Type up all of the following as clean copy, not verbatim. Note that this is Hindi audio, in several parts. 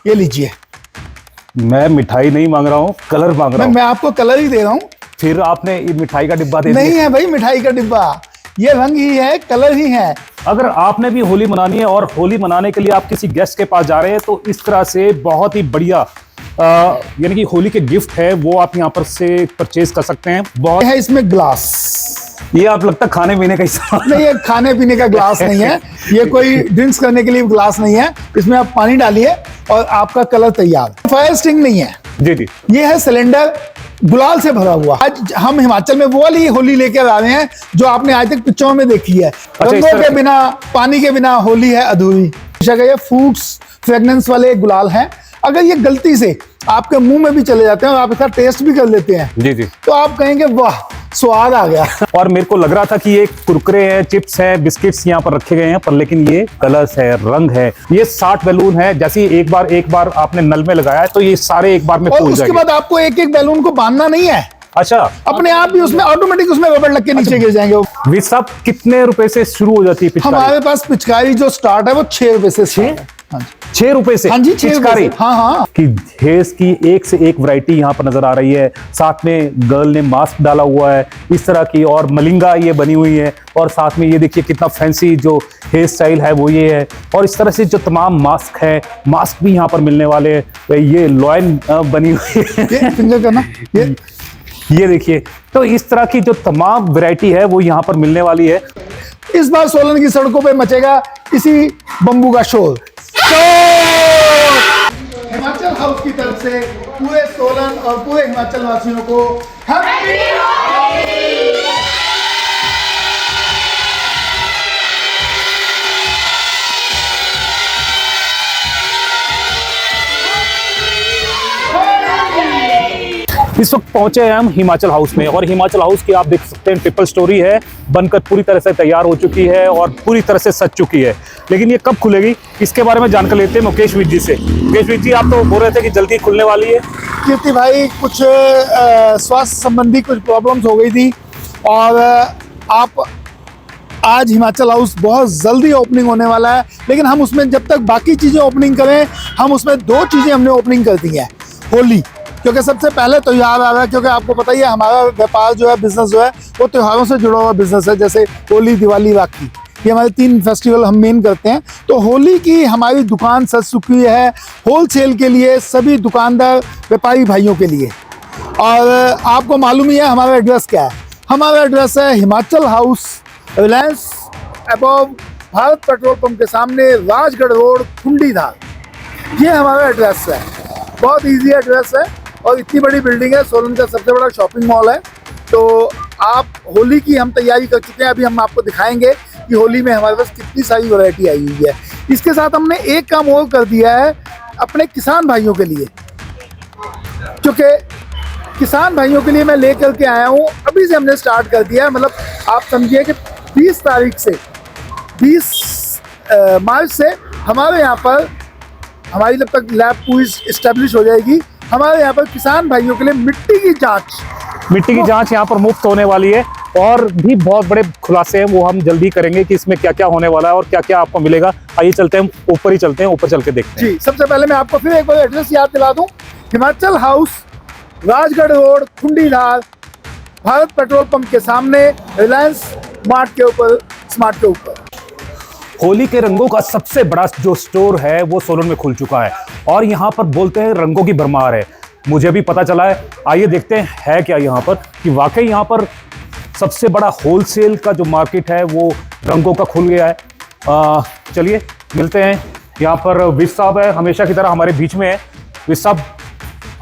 ये लीजिए। मैं मिठाई नहीं मांग रहा हूँ, कलर मांग रहा हूँ। मैं आपको कलर ही दे रहा हूँ। फिर आपने ये मिठाई का डिब्बा दे दिया। नहीं है भाई मिठाई का डिब्बा, ये रंग ही है, कलर ही है। अगर आपने भी होली मनानी है और होली मनाने के लिए आप किसी गेस्ट के पास जा रहे हैं तो इस तरह से बहुत ही बढ़िया यानी कि होली के गिफ्ट है वो आप यहाँ पर से परचेज कर सकते हैं। बहुत है इसमें ग्लास, ये आप लगता है खाने पीने का हिस्सा नहीं ये खाने पीने का ग्लास नहीं है, ये कोई ड्रिंक्स करने के लिए ग्लास नहीं है। इसमें आप पानी डालिए और आपका कलर तैयार। फायर स्टिंग नहीं है जी जी। ये है सिलेंडर गुलाल से भरा हुआ। आज हम हिमाचल में वो वाली होली लेकर आ रहे हैं जो आपने आज तक पिक्चरों में देखी है। रंगों के बिना, पानी के बिना होली है अधूरी। ये फ्रूट्स फ्रेगनेंस वाले गुलाल हैं। अगर ये गलती से आपके मुंह में भी चले जाते हैं और आप इसका टेस्ट भी कर लेते हैं जी जी, तो आप कहेंगे वाह स्वाद आ गया। और मेरे को लग रहा था कि ये कुरकुरे है, चिप्स है, बिस्किट्स यहाँ पर रखे गए हैं, पर लेकिन ये कलर्स है, रंग है। ये 60 बैलून है। जैसे एक बार आपने नल में लगाया है तो ये सारे एक बार में फूल जाएंगे। उसके बाद आपको एक एक बैलून को बांधना नहीं है। अच्छा, अपने आप भी उसमें ऑटोमेटिक उसमें रबड़ लग के नीचे गिर जाएंगे। वी साहब कितने रुपए से शुरू हो जाती है पिचकारी? हमारे पास पिचकारी जो स्टार्ट है वो 6 रुपए से। 6 रुपए से? हाँ जी, 6 पिचकारी। हाँ हाँ। कि हेस की एक से एक वैरायटी यहाँ पर नजर आ रही है। साथ में गर्ल ने मास्क डाला हुआ है इस तरह की, और मलिंगा ये बनी हुई है, और साथ में ये देखिए कितना फैंसी जो हेयर स्टाइल है वो ये है। और इस तरह से जो तमाम मास्क है, मास्क भी यहाँ पर मिलने वाले हैं। ये लॉयन बनी हुई है, ये फिंगर करना, ये देखिए। तो इस तरह की जो तमाम वैरायटी है वो यहाँ पर मिलने वाली है। इस बार सोलन की सड़कों पे मचेगा इसी बम्बू का शोर। हिमाचल हाउस की तरफ से पूरे सोलन और पूरे हिमाचल वासियों को हैप्पी इस वक्त पहुंचे हैं हम हिमाचल हाउस में, और हिमाचल हाउस की आप देख सकते हैं ट्रिपल स्टोरी है, बनकर पूरी तरह से तैयार हो चुकी है और पूरी तरह से सज चुकी है। लेकिन ये कब खुलेगी इसके बारे में जानकर लेते हैं मुकेश विज जी से। मुकेश विज जी, आप तो बोल रहे थे कि जल्दी खुलने वाली है। कीर्ति भाई, कुछ स्वास्थ्य संबंधी कुछ प्रॉब्लम्स हो गई थी और आप आज हिमाचल हाउस बहुत जल्दी ओपनिंग होने वाला है। लेकिन हम उसमें जब तक बाकी चीज़ें ओपनिंग करें, हम उसमें 2 चीज़ें हमने ओपनिंग कर दी हैं। होली, क्योंकि सबसे पहले त्यौहार आ रहा है, क्योंकि आपको पता ही है हमारा व्यापार जो है, बिजनेस जो है वो त्योहारों से जुड़ा हुआ बिजनेस है। जैसे होली, दिवाली, राखी, ये हमारे 3 फेस्टिवल हम मेन करते हैं। तो होली की हमारी दुकान सज चुकी है होलसेल के लिए, सभी दुकानदार व्यापारी भाइयों के लिए। और आपको मालूम ही है हमारा एड्रेस क्या है। हमारा एड्रेस है Himachal house, Reliance above Bharat petrol pump के सामने, राजगढ़ रोड, कुंडीधार। ये हमारा एड्रेस है, बहुत ईजी एड्रेस है और इतनी बड़ी बिल्डिंग है। सोलन का सबसे बड़ा शॉपिंग मॉल है। तो आप होली की हम तैयारी कर चुके हैं। अभी हम आपको दिखाएंगे कि होली में हमारे पास कितनी सारी वैरायटी आई हुई है। इसके साथ हमने एक काम और कर दिया है अपने किसान भाइयों के लिए, क्योंकि किसान भाइयों के लिए मैं लेकर के आया हूँ। अभी से हमने स्टार्ट कर दिया है, मतलब आप समझिए कि 20 तारीख से 20 मार्च से हमारे यहाँ पर, हमारी जब तक लैब पूरी इस्टेब्लिश हो जाएगी, हमारे यहाँ पर किसान भाइयों के लिए मिट्टी की जांच यहाँ पर मुफ्त होने वाली है। और भी बहुत बड़े खुलासे हैं वो हम जल्दी करेंगे कि इसमें क्या क्या होने वाला है और क्या क्या आपको मिलेगा। आइए चलते हैं ऊपर ही चलते हैं, ऊपर चल के देखते हैं। जी, सबसे पहले मैं आपको फिर एक बार एड्रेस याद दिला दूं। Himachal house, Rajgarh road, Kundidhar, Bharat petrol pump के सामने, रिलायंस स्मार्ट के ऊपर। होली के रंगों का सबसे बड़ा जो स्टोर है वो सोलन में खुल चुका है, और यहाँ पर बोलते हैं रंगों की भरमार है। मुझे भी पता चला है, आइए देखते हैं है क्या यहाँ पर, कि वाकई यहाँ पर सबसे बड़ा होलसेल का जो मार्केट है वो रंगों का खुल गया है। चलिए मिलते हैं। यहाँ पर विज साहब है, हमेशा की तरह हमारे बीच में है। विज साहब,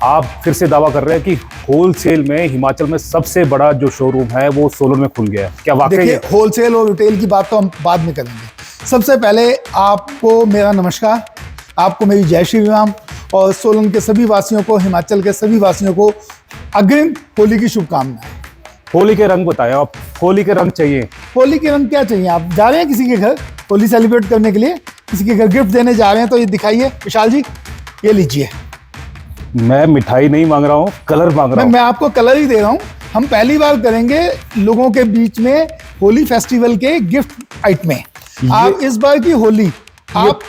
आप फिर से दावा कर रहे हैं कि होलसेल में हिमाचल में सबसे बड़ा जो शोरूम है वो सोलन में खुल गया है, क्या वाकई? देखिए, होलसेल और रिटेल की बात तो हम बाद में करेंगे। सबसे पहले आपको मेरा नमस्कार, आपको मेरी जय श्री राम, और सोलन के सभी वासियों को, हिमाचल के सभी वासियों को अग्रिम होली की शुभकामनाएं। होली के रंग बताएं आप, होली के रंग चाहिए। होली के रंग क्या चाहिए? आप जा रहे हैं किसी के घर होली सेलिब्रेट करने के लिए, किसी के घर गिफ्ट देने जा रहे हैं, तो ये दिखाइए विशाल जी, ये लीजिए। मैं मिठाई नहीं मांग रहा हूँ, कलर मांग रहा हूँ। मैं आपको कलर ही दे रहा हूँ। हम पहली बार करेंगे लोगों के बीच में होली फेस्टिवल के गिफ्ट आइटम में। आप इस बार की होली आप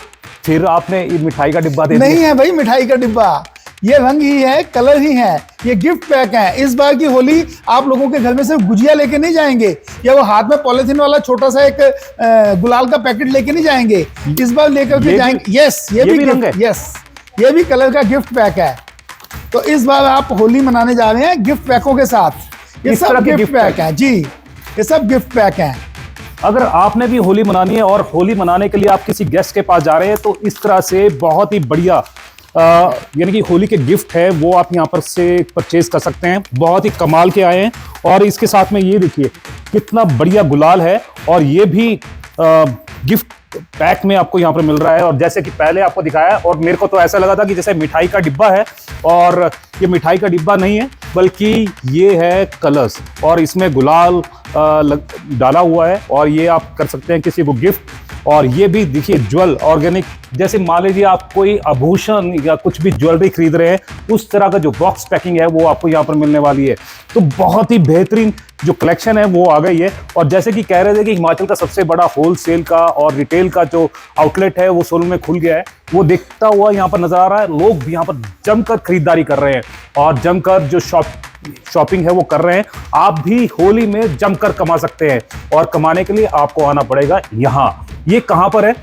फिर आपने ये मिठाई का डिब्बा दे दिया। नहीं है भाई मिठाई का डिब्बा, ये रंग ही है, कलर ही है, ये गिफ्ट पैक है। इस बार की होली आप लोगों के घर में सिर्फ गुजिया लेके नहीं जाएंगे, या वो हाथ में पॉलिथीन वाला छोटा सा एक गुलाल का पैकेट लेके नहीं जाएंगे, इस बार लेकर के जाएंगे। यस, ये भी रंग है। यस, ये भी कलर का गिफ्ट पैक है। तो इस बार आप होली मनाने जा रहे हैं गिफ्ट पैकों के साथ। ये इस तरह सब के गिफ्ट गिफ्ट पैक है जी, ये सब गिफ्ट पैक है। अगर आपने भी होली मनानी है और होली मनाने के लिए आप किसी गेस्ट के पास जा रहे हैं तो इस तरह से बहुत ही बढ़िया यानी कि होली के गिफ्ट है वो आप यहाँ पर से परचेज कर सकते हैं। बहुत ही कमाल के आए हैं और इसके साथ में ये देखिए कितना बढ़िया गुलाल है और ये भी गिफ्ट पैक में आपको यहाँ पर मिल रहा है। और जैसे कि पहले आपको दिखाया और मेरे को तो ऐसा लगा था कि जैसे मिठाई का डिब्बा है, और ये मिठाई का डिब्बा नहीं है बल्कि ये है कलर्स और इसमें गुलाल डाला हुआ है और ये आप कर सकते हैं किसी को गिफ्ट। और ये भी देखिए ज्वेल ऑर्गेनिक, जैसे मान लीजिए आप कोई आभूषण या कुछ भी ज्वेलरी खरीद रहे हैं उस तरह का जो बॉक्स पैकिंग है वो आपको यहाँ पर मिलने वाली है। तो बहुत ही बेहतरीन जो कलेक्शन है वो आ गई है। और जैसे कि कह रहे थे कि हिमाचल का सबसे बड़ा होलसेल का और रिटेल का जो आउटलेट है वो सोलन में खुल गया है, वो देखता हुआ यहाँ पर नजर आ रहा है। लोग भी यहाँ पर जमकर खरीदारी कर रहे हैं और जमकर जो शॉपिंग है वो कर रहे हैं। आप भी होली में जमकर कमा सकते हैं और कमाने के लिए आपको आना पड़ेगा यहाँ। ये कहाँ पर है?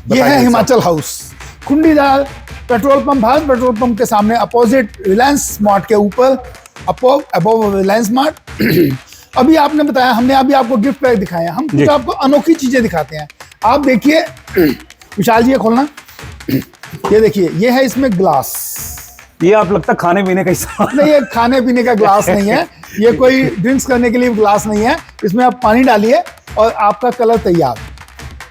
ये है Himachal house, Khundidar petrol pump, Bharat petrol pump के सामने, अपोजिट रिलायंस स्मार्ट के ऊपर, अबोव रिलायंस स्मार्ट। अभी आपने बताया, हमने अभी आपको गिफ्ट पैक दिखाया, हम कुछ आपको अनोखी चीजें दिखाते हैं। आप देखिए विशाल जी, ये खोलना, ये देखिए, ये है इसमें ग्लास। ये आप लगता खाने पीने का हिस्सा नहीं, ये खाने पीने का ग्लास नहीं है, ये कोई ड्रिंक्स करने के लिए ग्लास नहीं है। इसमें आप पानी डालिए और आपका कलर तैयार।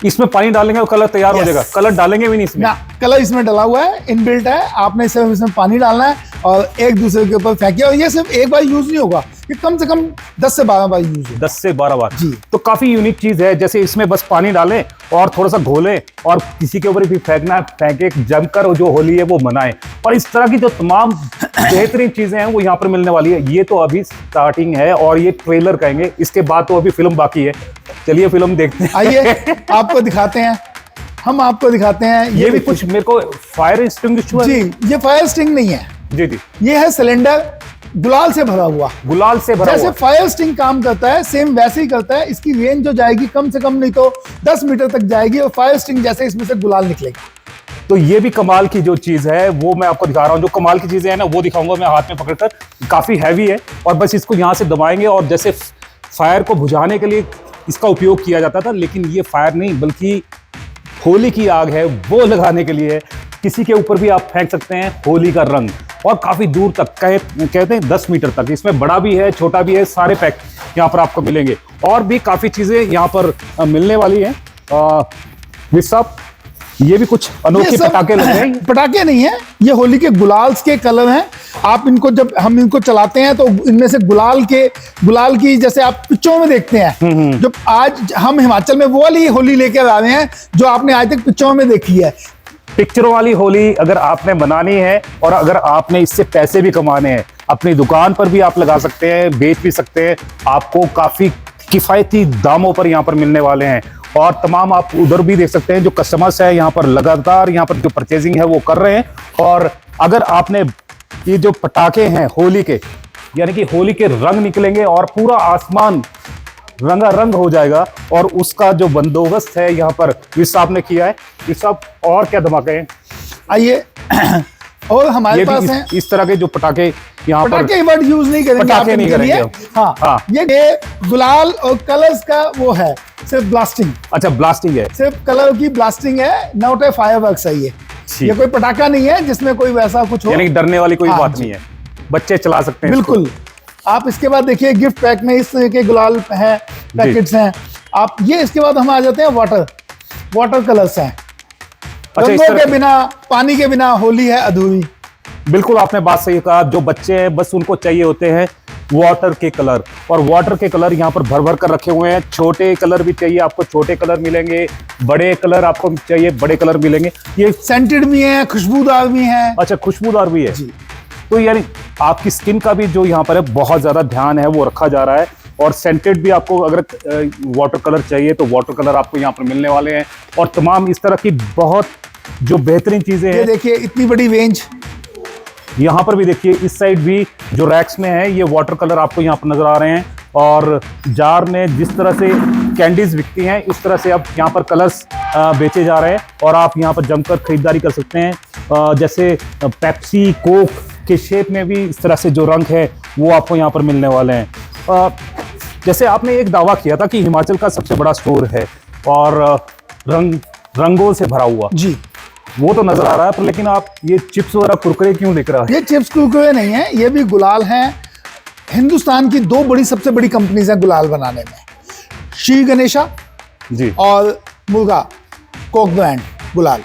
इसमें पानी डालेंगे और कलर तैयार हो जाएगा। कलर डालेंगे भी नहीं इसमें ना, कलर इसमें डला हुआ है, इनबिल्ट है। आपने सिर्फ इसमें पानी डालना है और एक दूसरे के ऊपर फेंकिए। और ये सिर्फ एक बार यूज नहीं होगा, ये कम से कम 10 से 12 बार यूज होगा। 10 से 12 बार जी। तो काफी यूनिक चीज है। जैसे इसमें बस पानी डालें और थोड़ा सा घोलें और किसी के ऊपर भी फेंकना है, फेंके, जमकर जो होली है वो मनाएं। और इस तरह की जो तमाम बेहतरीन चीजें हैं वो यहाँ पर मिलने वाली है। ये तो अभी स्टार्टिंग है और ये ट्रेलर कहेंगे, इसके बाद तो अभी फिल्म बाकी है। चलिए फिल्म देखते हैं। आइए आपको दिखाते हैं, हम आपको दिखाते हैं। ये भी कुछ मेरे को फायर एक्सटिंग्विशर जी, ये फायर स्टिंग नहीं है जी जी, ये है सिलेंडर गुलाल से भरा हुआ। गुलाल से भरा जैसे हुआ। फायर स्टिंग काम करता है सेम वैसे ही करता है। इसकी रेंज जो जाएगी कम से कम नहीं तो 10 मीटर तक जाएगी और फायर स्टिंग जैसे इसमें से गुलाल निकलेगा। तो ये भी कमाल की जो चीज है वो मैं आपको दिखा रहा हूँ। जो कमाल की चीजें है ना वो दिखाऊंगा मैं हाथ में पकड़कर। काफी हैवी है और बस इसको यहाँ से दबाएंगे और जैसे फायर को बुझाने के लिए इसका उपयोग किया जाता था, लेकिन ये फायर नहीं बल्कि होली की आग है वो लगाने के लिए है। किसी के ऊपर भी आप फेंक सकते हैं होली का रंग और काफी दूर तक, कहते हैं 10 मीटर तक। इसमें बड़ा भी है, छोटा भी है, सारे पैक यहाँ पर आपको मिलेंगे। और भी काफी चीजें यहाँ पर मिलने वाली हैं। साहब ये भी कुछ अनोखे पटाखे लग रहे हैं। पटाखे नहीं है, ये होली के गुलाल्स के कलर हैं। आप इनको, जब हम इनको चलाते हैं तो इनमें से गुलाल की जैसे आप पिक्चरों में देखते हैं, जो आज हम हिमाचल में वो वाली होली लेकर आ रहे हैं जो आपने आज तक पिक्चरों में देखी है। पिक्चरों वाली होली अगर आपने बनानी है और अगर आपने इससे पैसे भी कमाने हैं, अपनी दुकान पर भी आप लगा सकते हैं, बेच भी सकते हैं। आपको काफी किफायती दामों पर यहाँ पर मिलने वाले हैं। और तमाम आप उधर भी देख सकते हैं जो कस्टमर्स है यहाँ पर लगातार यहाँ पर जो परचेजिंग है वो कर रहे हैं। और अगर आपने ये जो पटाखे हैं होली के, यानी कि होली के रंग निकलेंगे और पूरा आसमान रंगारंग हो जाएगा। और उसका जो बंदोबस्त है यहाँ पर विस साहब ने किया है। विस साहब और क्या धमाके हैं? आइए और हमारे पास हैं इस तरह के जो पटाखे यहाँ पर। पटाखे वर्ड यूज नहीं करेंगे, पटाखे नहीं करेंगे। हाँ, हाँ। ये गुलाल और कलर्स का वो है, सिर्फ ब्लास्टिंग। अच्छा, ब्लास्टिंग है, सिर्फ कलर की ब्लास्टिंग है, नॉट ए फायरवर्क्स है ये कोई पटाखा नहीं है जिसमें कोई वैसा कुछ हो, यानी कि डरने वाली कोई हाँ, बात नहीं है, बच्चे चला सकते हैं बिल्कुल। आप इसके बाद देखिए गिफ्ट पैक में इस तरह के गुलाल है, पैकेट्स हैं। आप ये इसके बाद हम आ जाते हैं वाटर कलर्स हैं। रंगों के बिना, पानी के बिना होली है अधूरी। बिल्कुल आपने बात सही कहा। जो बच्चे हैं बस उनको चाहिए होते हैं वाटर के कलर, और वाटर के कलर यहाँ पर भर भर कर रखे हुए हैं। छोटे कलर भी चाहिए आपको, छोटे कलर मिलेंगे, बड़े कलर आपको चाहिए, बड़े कलर मिलेंगे। ये सेंटेड भी हैं, खुशबूदार भी हैं। अच्छा, खुशबूदार भी है जी। तो यानी आपकी स्किन का भी जो यहाँ पर है बहुत ज्यादा ध्यान है वो रखा जा रहा है। और सेंटेड भी आपको अगर वाटर कलर चाहिए तो वाटर कलर आपको यहाँ पर मिलने वाले हैं। और तमाम इस तरह की बहुत जो बेहतरीन चीजें ये हैं। देखिए इतनी बड़ी रेंज। यहाँ पर भी देखिए, इस साइड भी जो रैक्स में है ये वाटर कलर आपको यहाँ पर नजर आ रहे हैं, और जार में जिस तरह से कैंडीज बिकती हैं इस तरह से अब यहाँ पर कलर्स बेचे जा रहे हैं, और आप यहाँ पर जमकर खरीदारी कर सकते हैं। जैसे पेप्सी कोक के शेप में भी इस तरह से जो रंग है वो आपको यहाँ पर मिलने वाले हैं। जैसे आपने एक दावा किया था कि हिमाचल का सबसे बड़ा स्टोर है और रंगों से भरा हुआ, जी वो तो नजर आ रहा है, पर लेकिन आप ये चिप्स वगैरह कुरकुरे क्यों दिख रहा है? ये चिप्स कुरकुरे नहीं है, ये भी गुलाल हैं। हिंदुस्तान की दो बड़ी सबसे बड़ी कंपनीज हैं गुलाल बनाने में, श्री गणेशा जी और मुर्गा कोक ब्रांड गुलाल।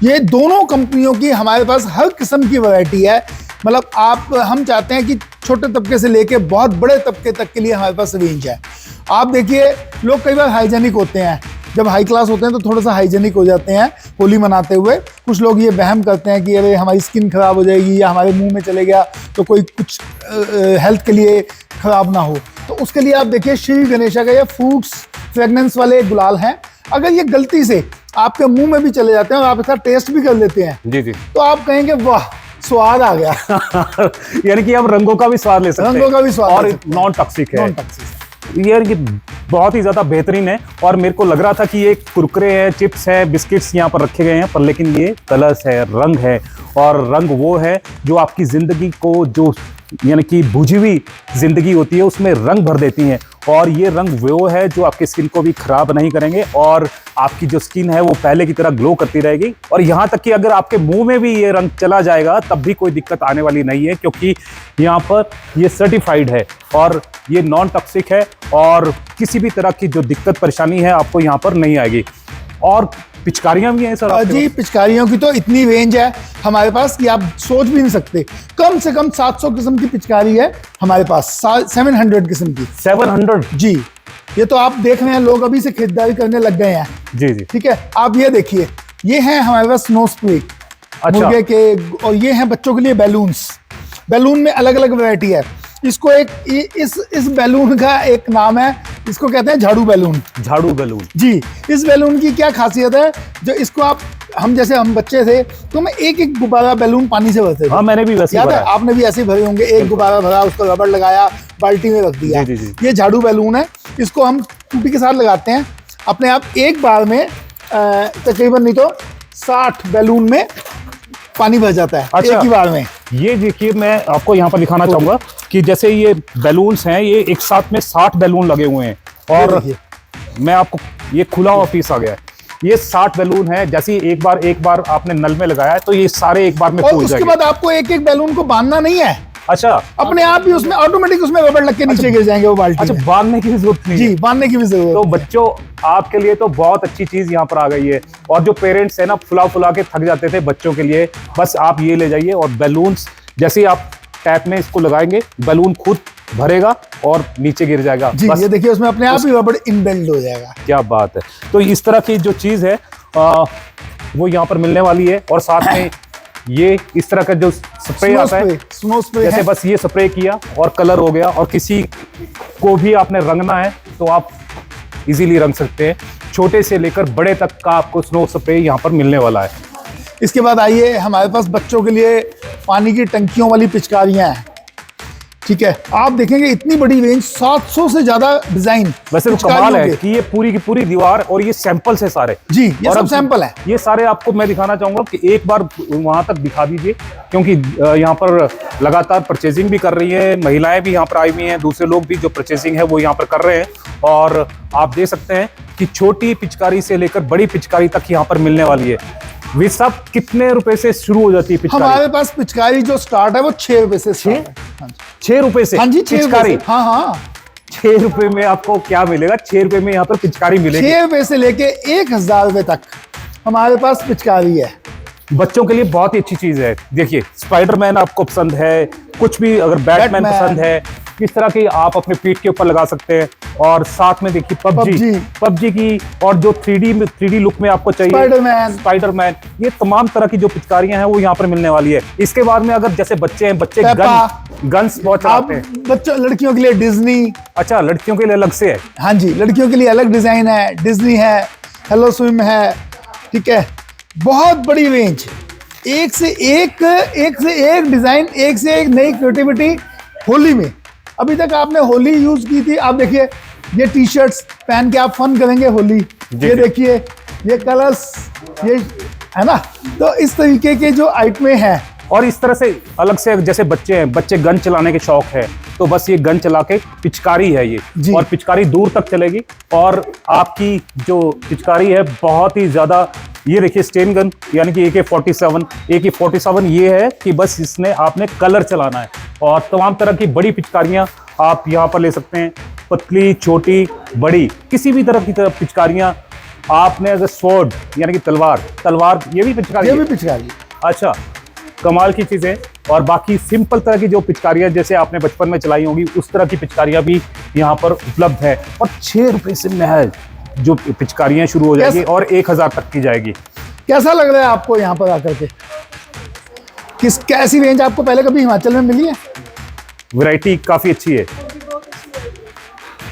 ये दोनों कंपनियों की हमारे पास हर किस्म की वैरायटी है। मतलब हम चाहते हैं कि छोटे तबके से लेके बहुत बड़े तबके तक के लिए हमारे पास रेंज है। आप देखिए, लोग कई बार हाइजेनिक होते हैं, जब हाई क्लास होते हैं तो थोड़ा सा हाइजेनिक हो जाते हैं होली मनाते हुए। कुछ लोग ये वहम करते हैं कि अरे हमारी स्किन खराब हो जाएगी या हमारे मुंह में चले गया तो कोई कुछ हेल्थ के लिए खराब ना हो, तो उसके लिए आप देखिए श्री गणेशा का ये फ्रूट्स फ्रेगनेंस वाले गुलाल हैं। अगर ये गलती से आपके मुंह में भी चले जाते हैं और आप इसका टेस्ट भी कर लेते हैं जी जी, तो आप कहेंगे वाह स्वाद आ गया। यानी कि आप रंगों का भी स्वाद ले सकते हैं, रंगों का भी स्वाद और ले सकते हैं। नॉन टॉक्सिक है। Non toxic. यार ये बहुत ही ज्यादा बेहतरीन है, और मेरे को लग रहा था कि ये कुरकुरे है, चिप्स है, बिस्किट्स यहाँ पर रखे गए हैं, पर लेकिन ये कलर्स है, रंग है, और रंग वो है जो आपकी जिंदगी को, जो यानी कि बुझी हुई जिंदगी होती है उसमें रंग भर देती हैं, और ये रंग वो है जो आपकी स्किन को भी खराब नहीं करेंगे, और आपकी जो स्किन है वो पहले की तरह ग्लो करती रहेगी। और यहाँ तक कि अगर आपके मुंह में भी ये रंग चला जाएगा तब भी कोई दिक्कत आने वाली नहीं है, क्योंकि यहाँ पर ये सर्टिफाइड है और ये नॉन टॉक्सिक है, और किसी भी तरह की जो दिक्कत परेशानी है आपको यहाँ पर नहीं आएगी। और पिचकारियां भी हैं सर आपके जी, पिचकारियों की तो इतनी रेंज है हमारे पास कि आप सोच भी नहीं सकते। कम से कम 700 किस्म की पिचकारी है हमारे पास, 700 किस्म की। 700? जी, ये तो आप देख रहे हैं लोग अभी से खरीदारी करने लग गए हैं। जी जी, ठीक है, आप ये देखिए, ये है हमारे पास स्नो स्प्रे अच्छा। मुर्गे के, और ये हैं बच्चों के लिए बैलून्स। बैलून में अलग अलग वैरायटी है। इसको इस बैलून का एक नाम है, इसको कहते हैं झाड़ू बैलून। झाड़ू बैलून? जी, इस बैलून की क्या खासियत है, जो इसको हम बच्चे थे तो हम एक एक गुब्बारा बैलून पानी से भरते थे। हाँ, मैंने भी वैसे याद है, भरा। आपने भी ऐसे ही भरे होंगे। एक गुब्बारा भरा, उसको रबड़ लगाया, बाल्टी में रख दिया। जी, जी, जी। ये झाड़ू बैलून है, इसको हम टूटी के साथ लगाते हैं। अपने आप एक बार में तकरीबन नहीं तो 60 बैलून में पानी भर जाता है। अच्छा। एक ही बार में। ये देखिए, मैं आपको यहाँ पर दिखाना चाहूंगा कि जैसे ये बैलून्स हैं, ये एक साथ में 60 बैलून लगे हुए हैं, और मैं आपको, ये खुला हुआ पीस आ गया है, ये 60 बैलून है। जैसे एक बार आपने नल में लगाया है तो ये सारे एक बार में और फूल उसके जाएंगे। बाद आपको एक एक बैलून को बांधना नहीं है, अच्छा, अपने आप ही उसमें ऑटोमेटिक उसमें रबड़ लग के नीचे गिर जाएंगे वो बाल्टी अच्छा, में। बांधने की भी जरूरत नहीं जी, है। बांधने की भी जरूरत तो बच्चों, आपके लिए तो बहुत अच्छी चीज यहाँ पर आ गई है, और जो पेरेंट्स है ना फुला के थक जाते थे बच्चों के लिए, बस आप ये ले जाइए, और बैलून्स जैसे ही आप टैप में इसको लगाएंगे बैलून खुद भरेगा और नीचे गिर जाएगा। जी, बस ये देखिए उसमें अपने आप ही रबड़ इनबिल्ड हो जाएगा। क्या बात है। तो इस तरह की जो चीज है वो यहाँ पर मिलने वाली है, और साथ में ये इस तरह का जो स्प्रे आता है, स्नो स्प्रे जैसे है। बस ये स्प्रे किया और कलर हो गया, और किसी को भी आपने रंगना है तो आप इजीली रंग सकते हैं। छोटे से लेकर बड़े तक का आपको स्नो स्प्रे यहाँ पर मिलने वाला है। इसके बाद आइए, हमारे पास बच्चों के लिए पानी की टंकियों वाली पिचकारियां हैं। ठीक है, आप देखेंगे इतनी बड़ी रेंज, 700 से ज्यादा डिजाइन। वैसे तो कमाल है कि ये पूरी की पूरी दीवार, और ये सैंपल्स है सारे। जी, ये और सब अब सैंपल है। ये सारे आपको मैं दिखाना चाहूंगा कि एक बार वहां तक दिखा दीजिए, क्योंकि यहाँ पर लगातार परचेजिंग भी कर रही है, महिलाएं भी यहाँ पर आई हुई हैं, दूसरे लोग भी जो परचेजिंग है वो यहाँ पर कर रहे हैं, और आप देख सकते हैं कि छोटी पिचकारी से लेकर बड़ी पिचकारी तक यहाँ पर मिलने वाली है। वे सब कितने रुपए से शुरू हो जाती है पिचकारी? हमारे पास पिचकारी जो स्टार्ट है वो 6 रुपए से स्टार्ट है। 6 रुपए से? हाँ जी, 6 पिचकारी? हाँ हाँ, 6 रुपए में आपको क्या मिलेगा? 6 रुपए में यहाँ पर पिचकारी मिलेगी। 6 रुपए से लेके 1000 रुपए तक हमारे पास पिचकारी है। बच्चों के लिए बहुत ही अच्छी चीज है। देखिए, स्पाइडरमैन आपको पसंद है, कुछ भी अगर बैटमैन पसंद है, किस तरह की आप अपने पीठ के ऊपर लगा सकते हैं, और साथ में देखिए पबजी की, और जो 3D लुक में आपको चाहिए स्पाइडरमैन, ये तमाम तरह की जो पिचकारियां हैं वो यहाँ पर मिलने वाली है। इसके बाद में अगर जैसे बच्चे हैं, बच्चे गन्स बहुत चलाते हैं। बच्चों, लड़कियों के लिए डिज्नी। अच्छा, लड़कियों के लिए अलग से है? हाँ जी, लड़कियों के लिए अलग डिजाइन है, डिज्नी है, हेलो स्विम है। ठीक है, बहुत बड़ी रेंज, एक से एक डिजाइन, एक से एक नई क्रिएटिविटी होली में। अभी तक आपने होली यूज की थी, आप देखिए ये टी शर्ट्स पहन के आप फन करेंगे होली। ये देखिए ये कलर्स, ये है ना, तो इस तरीके के जो आइटमें हैं। और इस तरह से अलग से, जैसे बच्चे हैं, बच्चे गन चलाने के शौक है, तो बस ये गन चला के, पिचकारी है ये, और पिचकारी दूर तक चलेगी, और आपकी जो पिचकारी है बहुत ही ज्यादा, ये देखिए स्टेन गन, यानी कि AK-47 ये है कि बस इसने आपने कलर चलाना है। और तमाम तरह की बड़ी पिचकारियां आप यहाँ पर ले सकते हैं, पतली, छोटी, बड़ी, किसी भी तरह की पिचकारियां। आपने अगर स्वॉर्ड यानी कि तलवार, ये भी पिचकारी, अच्छा, कमाल की चीजें। और बाकी सिंपल तरह की जो पिचकारियां जैसे आपने बचपन में चलाई होंगी, उस तरह की पिचकारियां भी यहाँ पर उपलब्ध है। और 6 रुपए से महज जो पिचकारियां शुरू हो जाएगी और 1000 तक की जाएगी। कैसा लग रहा है आपको यहाँ पर आकर के? कैसी रेंज आपको पहले कभी हिमाचल में मिली है? वैरायटी काफी अच्छी है,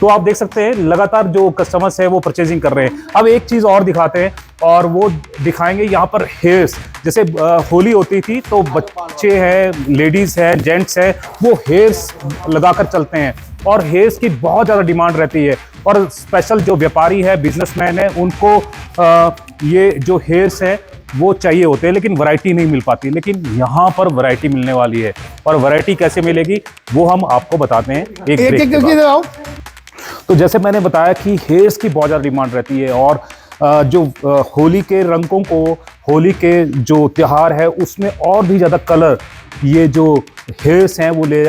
तो आप देख सकते हैं लगातार जो कस्टमर्स है वो परचेजिंग कर रहे हैं। अब एक चीज और दिखाते हैं, और वो दिखाएंगे यहाँ पर हेयर्स। जैसे होली होती थी तो बच्चे हैं, लेडीज हैं, जेंट्स हैं, वो हेयर्स लगाकर चलते हैं, और हेयर्स की बहुत ज़्यादा डिमांड रहती है। और स्पेशल जो व्यापारी है, बिजनेसमैन है, उनको ये जो हेयर्स है वो चाहिए होते हैं, लेकिन वैरायटी नहीं मिल पाती। लेकिन यहाँ पर वैरायटी मिलने वाली है, और वैरायटी कैसे मिलेगी वो हम आपको बताते हैं एक ब्रेक के बाद। तो जैसे मैंने बताया कि हेयर्स की बहुत ज़्यादा डिमांड रहती है, और जो होली के रंगों को, होली के जो त्यौहार है उसमें और भी ज़्यादा कलर ये जो हेयर्स हैं वो ले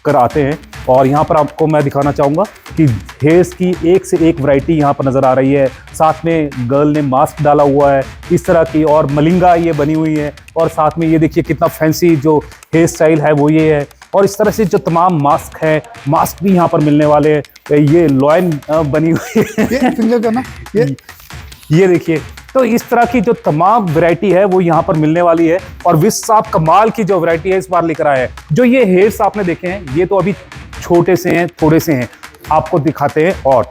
कर आते हैं। और यहाँ पर आपको मैं दिखाना चाहूँगा कि हेयर्स की एक से एक वैरायटी यहाँ पर नज़र आ रही है। साथ में गर्ल ने मास्क डाला हुआ है इस तरह की, और मलिंगा ये बनी हुई है, और साथ में ये देखिए कितना फैंसी जो हेयर स्टाइल है वो ये है। और इस तरह से जो तमाम मास्क है, मास्क भी यहाँ पर मिलने वाले हैं। ये लॉयन बनी हुई है, फिंगर करना, ये देखिए। तो इस तरह की जो तमाम वैरायटी है वो यहाँ पर मिलने वाली है। और विश साहब कमाल की जो वैरायटी है इस बार लेकर आए हैं। जो ये हेयर्स आपने देखे हैं ये तो अभी छोटे से हैं, थोड़े से हैं, आपको दिखाते हैं। और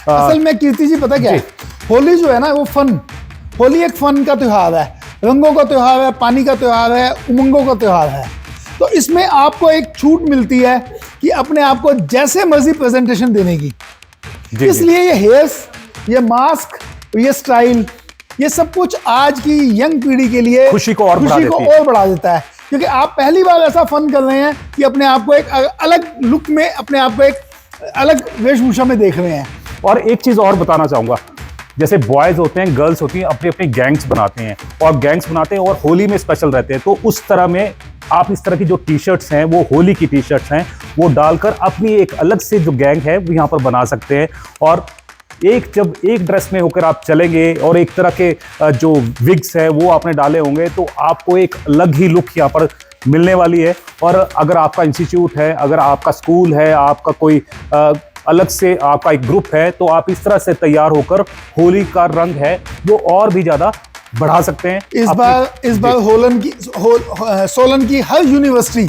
असल में कीर्ति जी पता क्या है, होली जो है ना वो फन, होली एक फन का त्योहार है, रंगों का त्योहार है, पानी का त्योहार है, उमंगों का त्योहार है। तो इसमें आपको एक छूट मिलती है कि अपने आप को जैसे मर्जी प्रेजेंटेशन देने की। इसलिए ये हेयर्स, ये मास्क, ये स्टाइल, ये सब कुछ आज की यंग पीढ़ी के लिए खुशी को और बढ़ा देता है, क्योंकि आप पहली बार ऐसा फन कर रहे हैं कि अपने आप को एक अलग लुक में, अपने आप को एक अलग वेशभूषा में देख रहे हैं। और एक चीज और बताना चाहूंगा, जैसे बॉयज होते हैं, गर्ल्स होती हैं, अपने अपने गैंग्स बनाते हैं, और होली में स्पेशल रहते हैं। तो उस तरह में आप इस तरह की जो टी शर्ट्स हैं वो होली की टी शर्ट्स हैं, वो डालकर अपनी एक अलग से जो गैंग है वो यहाँ पर बना सकते हैं। और जब एक ड्रेस में होकर आप चलेंगे, और एक तरह के जो विग्स है वो आपने डाले होंगे, तो आपको एक अलग ही लुक यहाँ पर मिलने वाली है। और अगर आपका इंस्टीट्यूट है, अगर आपका स्कूल है, आपका कोई अलग से आपका एक ग्रुप है, तो आप इस तरह से तैयार होकर होली का रंग है वो और भी ज्यादा बढ़ा सकते हैं। इस बार सोलन की हर यूनिवर्सिटी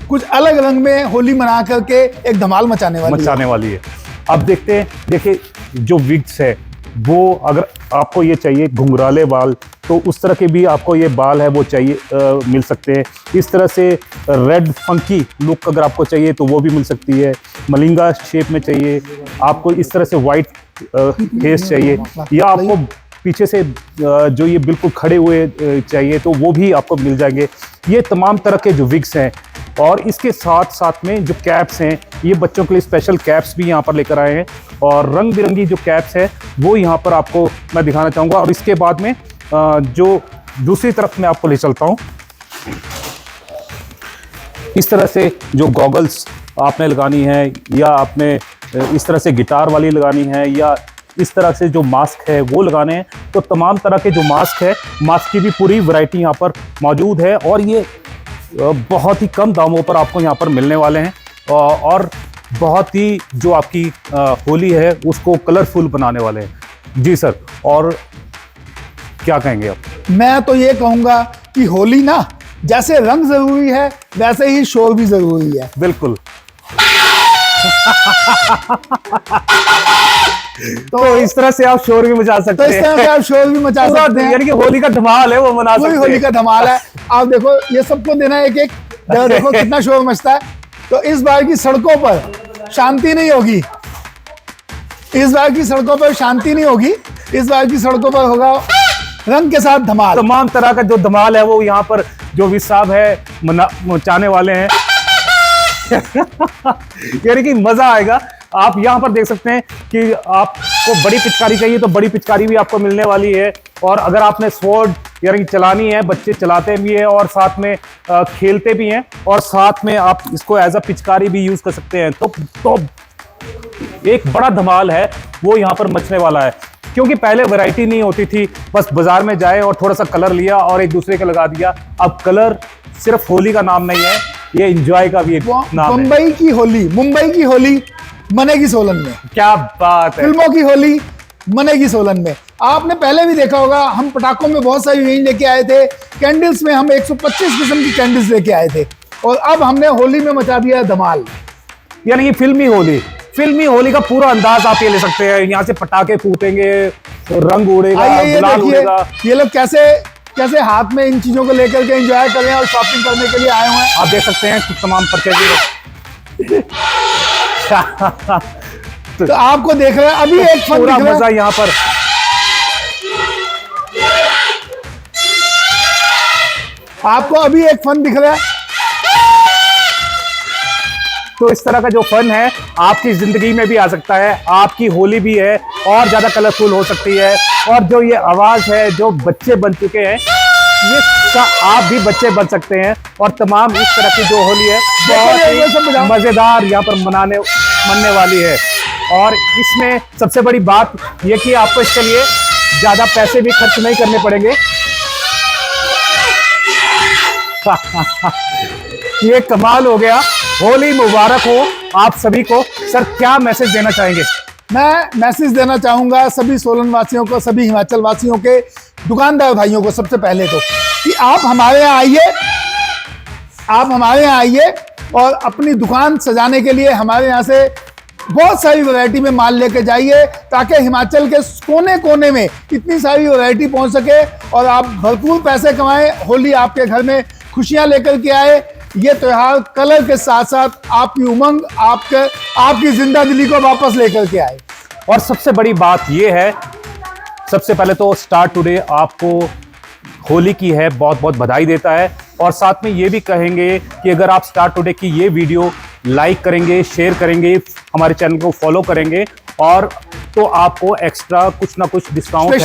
कुछ अलग रंग में होली मना करके एक धमाल मचाने वाली है। अब देखते हैं, देखिए जो विग्स है वो, अगर आपको ये चाहिए घुंघराले बाल, तो उस तरह के भी आपको ये बाल है वो चाहिए, मिल सकते हैं। इस तरह से रेड फंकी लुक अगर आपको चाहिए तो वो भी मिल सकती है। मलिंगा शेप में चाहिए आपको, इस तरह से वाइट हेयर्स चाहिए, या आपको पीछे से जो ये बिल्कुल खड़े हुए चाहिए तो वो भी आपको मिल जाएंगे। ये तमाम तरह के जो विग्स हैं, और इसके साथ साथ में जो कैप्स हैं, ये बच्चों के लिए स्पेशल कैप्स भी यहाँ पर लेकर आए हैं। और रंग बिरंगी जो कैप्स है वो यहाँ पर आपको मैं दिखाना चाहूँगा। और इसके बाद में जो दूसरी तरफ मैं आपको ले चलता हूँ, इस तरह से जो गॉगल्स आपने लगानी है, या आपने इस तरह से गिटार वाली लगानी है, या इस तरह से जो मास्क है वो लगाने हैं, तो तमाम तरह के जो मास्क है, मास्क की भी पूरी वैरायटी यहाँ पर मौजूद है। और ये बहुत ही कम दामों पर आपको यहाँ पर मिलने वाले हैं, और बहुत ही जो आपकी होली है उसको कलरफुल बनाने वाले हैं। जी सर, और क्या कहेंगे आप? मैं तो ये कहूँगा कि होली ना, जैसे रंग जरूरी है वैसे ही शोर भी जरूरी है। बिल्कुल। तो इस तरह से आप शोर भी मचा तो सकते इस तरह से हैं। आप शोर भी मचा पूरा सकते हैं। यानी कि होली का धमाल है वो मना पूरी सकते होली हैं। का धमाल है। आप देखो ये सबको देना है एक एक जगह, देखो कितना शोर मचता है। तो इस बार की सड़कों पर शांति नहीं होगी, इस बार की सड़कों पर शांति नहीं होगी, इस बार की सड़कों पर होगा रंग के साथ धमाल। तमाम तरह का जो धमाल है वो यहाँ पर जो भी साहब है मचाने वाले हैं। यानी कि मजा आएगा। आप यहाँ पर देख सकते हैं कि आपको बड़ी पिचकारी चाहिए तो बड़ी पिचकारी भी आपको मिलने वाली है। और अगर आपने स्वॉर्ड यानी कि चलानी है, बच्चे चलाते भी है और साथ में खेलते भी हैं और साथ में आप इसको एज अ पिचकारी भी यूज कर सकते हैं। तो एक बड़ा धमाल है वो यहाँ पर मचने वाला है, क्योंकि पहले वैरायटी नहीं होती थी, बस बाजार में जाए और थोड़ा सा कलर लिया और एक दूसरे का लगा दिया। अब कलर सिर्फ होली का नाम नहीं है, ये एंजॉय का भी एक नाम है। मुंबई की होली, मुंबई की होली मनेगी सोलन में। क्या बात है। फिल्मों की होली मनेगी सोलन में। आपने पहले भी देखा होगा, हम पटाखों में बहुत सारी रेंज लेके आए थे, कैंडल्स में हम 125 किस्म की कैंडल्स लेके आए थे, और अब हमने होली में मचा दिया धमाल। यानी कि फिल्मी होली का पूरा अंदाज आप ये ले सकते हैं। यहाँ से पटाखे फूटेंगे, रंग उड़ेगा, आइए ये गुलाल देखिए उड़ेगा। ये लोग कैसे कैसे हाथ में इन चीजों को लेकर के एंजॉय कर रहे हैं और शॉपिंग करने के लिए आए हुए हैं। आप देख सकते हैं कुछ तमाम परचेजिंग। तो आपको देख रहे हैं अभी एक फन पूरा दिख रहा मजा है, यहाँ पर। आपको अभी एक फन दिख रहा है। तो इस तरह का जो फन है आपकी जिंदगी में भी आ सकता है। आपकी होली भी है और ज्यादा कलरफुल हो सकती है। और जो ये आवाज है, जो बच्चे बन चुके हैं, ये आप भी बच्चे बन सकते हैं। और तमाम इस तरह की जो होली है ये सब बहुत बजाओ। ही मजेदार यहाँ पर मनने वाली है। और इसमें सबसे बड़ी बात ये कि आपको इसके लिए ज्यादा पैसे भी खर्च नहीं करने पड़ेंगे। ये कमाल हो गया। होली मुबारक हो आप सभी को। सर क्या मैसेज देना चाहेंगे? मैं मैसेज देना चाहूंगा सभी सोलन वासियों को, सभी हिमाचल वासियों के दुकानदार भाइयों को, सबसे पहले तो कि आप हमारे यहाँ आइए, आप हमारे यहाँ आइए और अपनी दुकान सजाने के लिए हमारे यहाँ से बहुत सारी वैरायटी में माल लेके जाइए, ताकि हिमाचल के कोने कोने में इतनी सारी वैरायटी पहुंच सके और आप भरपूर पैसे कमाएं, होली आपके घर में खुशियां लेकर के आए। ये त्योहार कलर के साथ साथ आपकी उमंग, आपकी जिंदा दिली को वापस लेकर के आए। और सबसे बड़ी बात यह है, सबसे पहले तो स्टार्ट टुडे आपको होली की है बहुत बहुत बधाई देता है। और साथ में ये भी कहेंगे कि अगर आप स्टार्ट टुडे की ये वीडियो लाइक करेंगे, शेयर करेंगे, हमारे चैनल को फॉलो करेंगे, और तो आपको एक्स्ट्रा कुछ ना कुछ discount,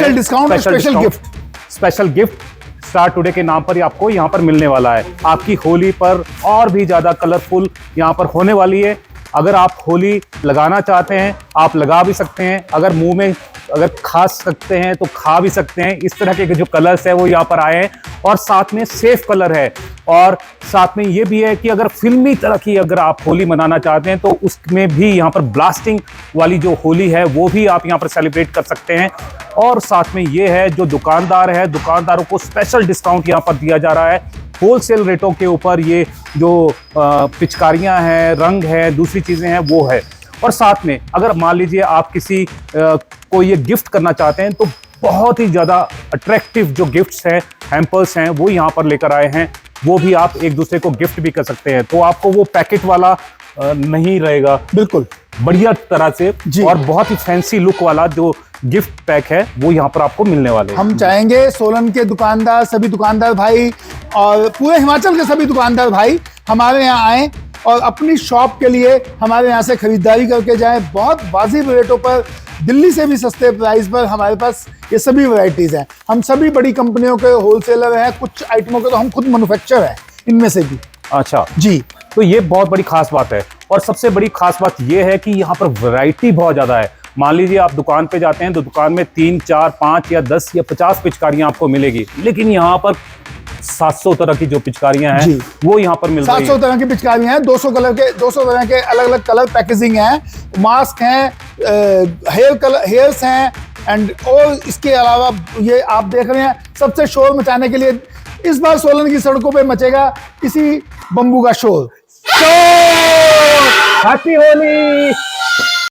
special gift start today के नाम पर ही आपको यहाँ पर मिलने वाला है। आपकी होली पर और भी ज्यादा कलरफुल यहाँ पर होने वाली है। अगर आप होली लगाना चाहते हैं आप लगा भी सकते हैं, अगर मुंह में अगर खा सकते हैं तो खा भी सकते हैं। इस तरह के जो कलर्स है वो यहाँ पर आए हैं और साथ में सेफ कलर है। और साथ में ये भी है कि अगर फिल्मी तरह की अगर आप होली मनाना चाहते हैं तो उसमें भी यहाँ पर ब्लास्टिंग वाली जो होली है वो भी आप यहाँ पर सेलिब्रेट कर सकते हैं। और साथ में ये है जो दुकानदार है, दुकानदारों को स्पेशल डिस्काउंट यहाँ पर दिया जा रहा है होलसेल रेटों के ऊपर। ये जो पिचकारियाँ हैं, रंग है, दूसरी चीज़ें हैं वो है। और साथ में अगर मान लीजिए आप किसी को ये गिफ्ट करना चाहते हैं तो बहुत ही ज़्यादा अट्रैक्टिव जो गिफ्ट्स हैं, हैम्पर्स हैं, वो यहाँ पर लेकर आए हैं। वो भी आप एक दूसरे को गिफ्ट भी कर सकते हैं। तो आपको वो पैकेट वाला नहीं रहेगा, बिल्कुल बढ़िया तरह से और बहुत ही फैंसी लुक वाला जो गिफ्ट पैक है वो यहाँ पर आपको मिलने वाले हैं। हम चाहेंगे सोलन के दुकानदार, सभी दुकानदार भाई और पूरे हिमाचल के सभी दुकानदार भाई हमारे यहाँ आएं और अपनी शॉप के लिए हमारे यहाँ से खरीदारी करके जाएं। बहुत वाजिब रेटों पर, दिल्ली से भी सस्ते प्राइस पर हमारे पास ये सभी वैरायटीज हैं। हम सभी बड़ी कंपनियों के होलसेलर हैं, कुछ आइटमों के तो हम खुद मैन्युफैक्चर हैं इनमें से भी। अच्छा जी, तो ये बहुत बड़ी खास बात है। और सबसे बड़ी खास बात ये है कि यहाँ पर वैरायटी बहुत ज़्यादा है। मान लीजिए आप दुकान पे जाते हैं तो दुकान में 3, 4, 5 या 10 या 50 पिचकारियाँ आपको मिलेगी, लेकिन यहाँ पर 700 तरह की जो पिचकारियाँ हैं वो यहाँ पर मिल रही हैं। 700 तरह की पिचकारियाँ हैं, 200 तरह के अलग अलग कलर पैकेजिंग हैं, मास्क हैं, हेयर्स हैं एंड और इसके अलावा ये आप देख रहे हैं सबसे शोर मचाने के लिए इस बार सोलन की सड़कों पे मचेगा इसी बम्बू का शोर। हैप्पी होली।